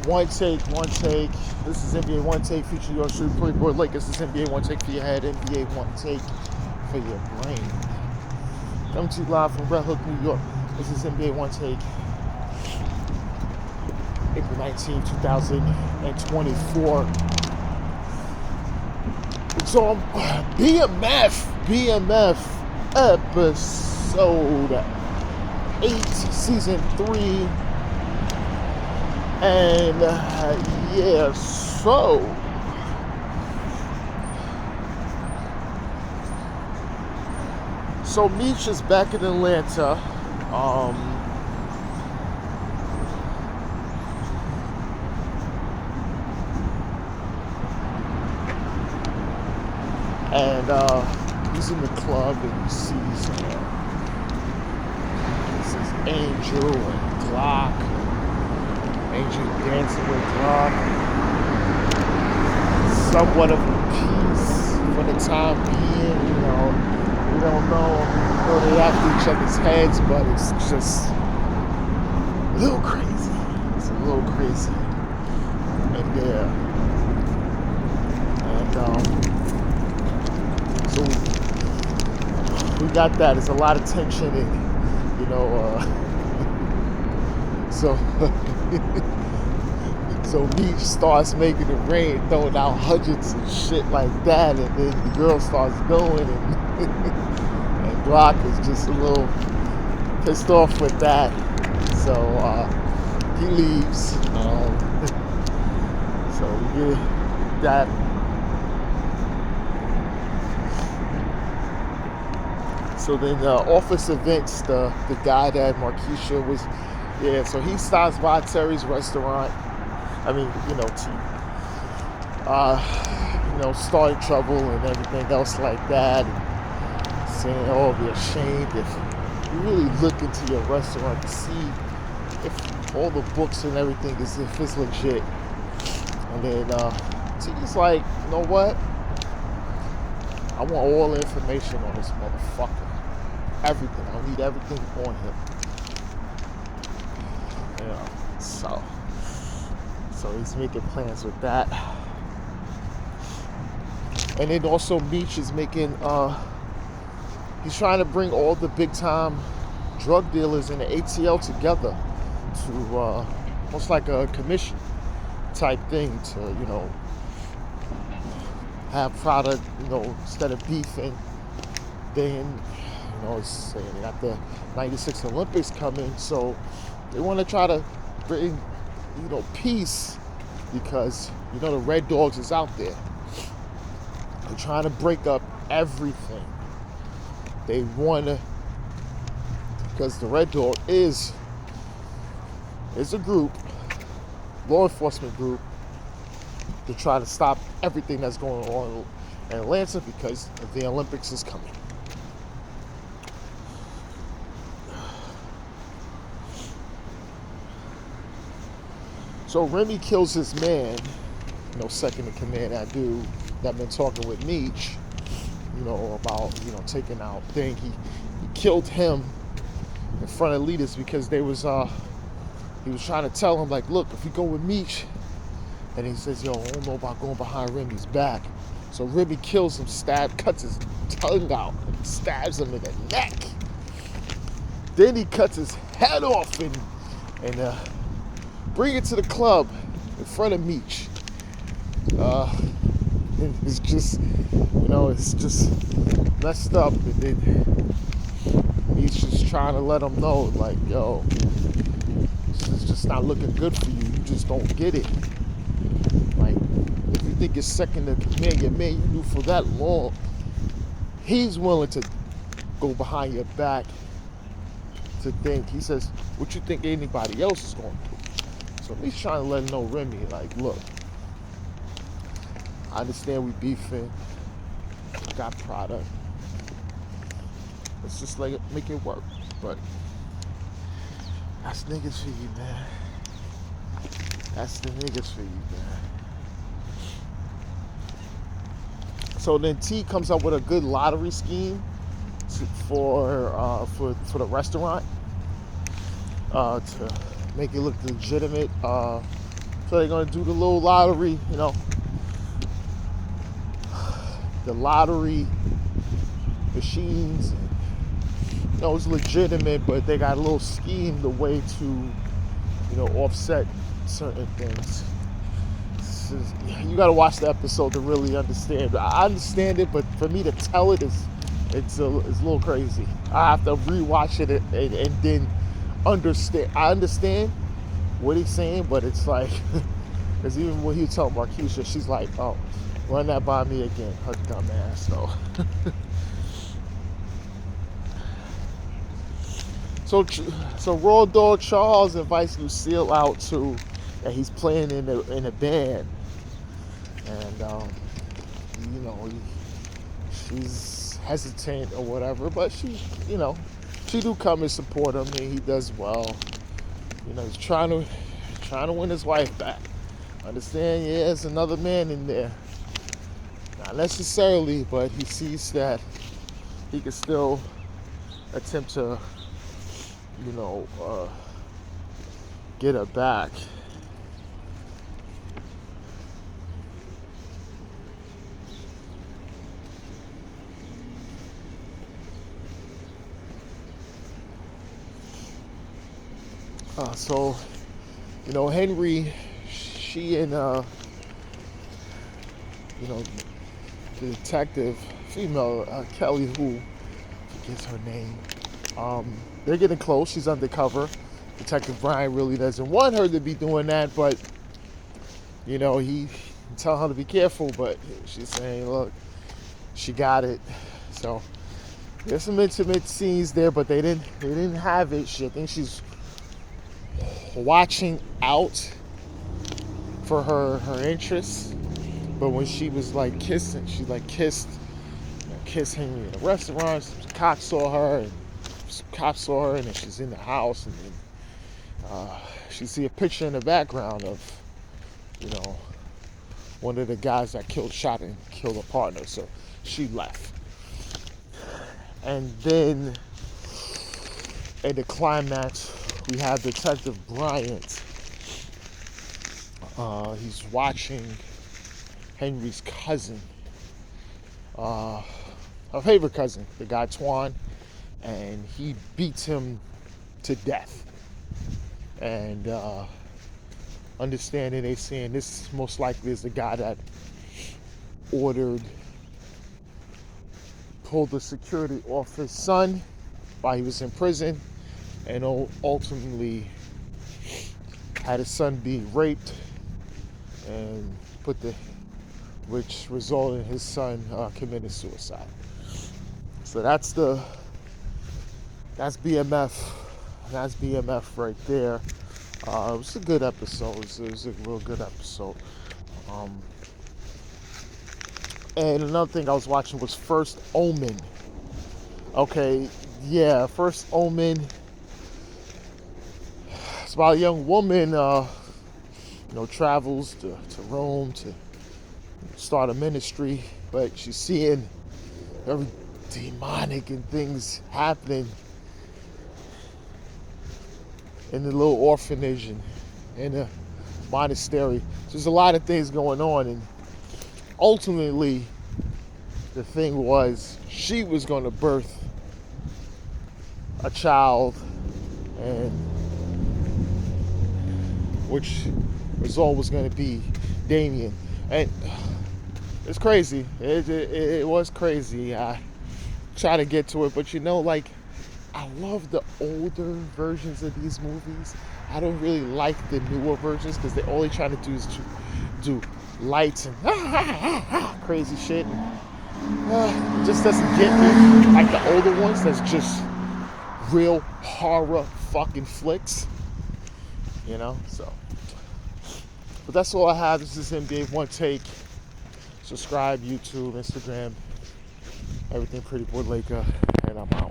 One take, one take. This is NBA One Take featuring your true Playboy Lakers. This is NBA One Take for your head, NBA One Take for your brain. Coming to you live from Red Hook, New York. This is NBA One Take, April 19, 2024. It's on BMF episode 8, season 3. And yeah, so Meech is back in Atlanta. And he's in the club and he sees this is Angel and Glock. Angel dancing with Glock. Somewhat of a peace for the time being, you know. We don't know. They after each other's heads, but it's just a little crazy. It's a little crazy. And yeah. And so we got that. There's a lot of tension in, you know, so Meech starts making it rain, throwing out hundreds and shit like that, and then the girl starts going, and and Glock is just a little pissed off with that, so he leaves. So we get that. So then office events, the guy that Marquisha was. Yeah, so he stops by Terry's restaurant. I mean, you know, starting trouble and everything else like that. And saying, oh, be ashamed if you really look into your restaurant to see if all the books and everything is if it's legit. And then T's like, you know what? I want all the information on this motherfucker. Everything. I need everything on him. Yeah, so he's making plans with that. And then also Meech is making, he's trying to bring all the big time drug dealers in the ATL together to almost like a commission type thing to, you know, have product, you know, instead of beefing. Then, you know, it's saying they got the 96 Olympics coming, so they want to try to bring, you know, peace because, you know, the Red Dogs is out there. They're trying to break up everything. They want to, because the Red Dog is a group, law enforcement group, to try to stop everything that's going on in Atlanta because the Olympics is coming. So Remy kills his man, you know, second in command, that dude that been talking with Meech, you know, about, you know, taking out thing. He killed him in front of leaders because they was he was trying to tell him, like, look, if you go with Meech, and he says, yo, I don't know about going behind Remy's back. So Remy kills him, cuts his tongue out, and stabs him in the neck. Then he cuts his head off and bring it to the club in front of Meech. It's just, you know, it's just messed up. And then Meech just trying to let him know, like, yo, this is just not looking good for you. You just don't get it. Like, if you think you're second in command, your man you knew for that long, he's willing to go behind your back to think. He says, what you think anybody else is going to do? So he's trying to let him know, Remy, like, look, I understand we beefing, got product. Let's just like make it work. But that's niggas for you, man. That's the niggas for you, man. So then T comes up with a good lottery scheme for the restaurant to make it look legitimate. So they're gonna do the little lottery, the lottery machines. It's legitimate, but they got a little scheme the way to, offset certain things. You got to watch the episode to really understand. I understand it, but for me to tell it it's a little crazy. I have to rewatch it and then understand. I understand what he's saying, but it's like, because even when he was telling Marquisha, she's like, "Oh, run that by me again," her dumb ass though. So Raw Dog Charles invites Lucille out to, and he's playing in a band, and she's hesitant or whatever, but she do come and support him, and he does well. He's trying to win his wife back. Understand? Yeah, there's another man in there. Not necessarily, but he sees that he can still attempt to get her back. So Henry, she and the detective, female, Kelly, who forgets her name, they're getting close. She's undercover. Detective Brian really doesn't want her to be doing that, but he tell her to be careful, but she's saying, look, she got it. So there's some intimate scenes there, but they didn't have it. I think she's watching out for her interests. But when she was like kissing, she like kissed Henry in a restaurant. Some cops saw her, and then she's in the house, and then she see a picture in the background of one of the guys that shot and killed her partner. So she left. And then at the climax, we have Detective Bryant. He's watching Henry's cousin, her favorite cousin, the guy Twan, and he beats him to death. And understanding, they saying this most likely is the guy that pulled the security off his son while he was in prison, and ultimately had his son be raped, and which resulted in his son committing suicide. So that's BMF. That's BMF right there. It was a good episode. It was a real good episode. And another thing I was watching was First Omen. Okay, yeah, First Omen. It's about a young woman, travels to Rome to start a ministry, but she's seeing very demonic and things happening in the little orphanage and in the monastery. So there's a lot of things going on, and ultimately the thing was she was going to birth a child, and which result was going to be Damien. And it's crazy. It was crazy. I try to get to it, but I love the older versions of these movies. I don't really like the newer versions because they're only trying to do lights and crazy shit. It just doesn't get me like the older ones. That's just real horror fucking flicks, So, but that's all I have. This is NBA One Take. Subscribe, YouTube, Instagram, everything Pretty Boy Laker, and I'm out.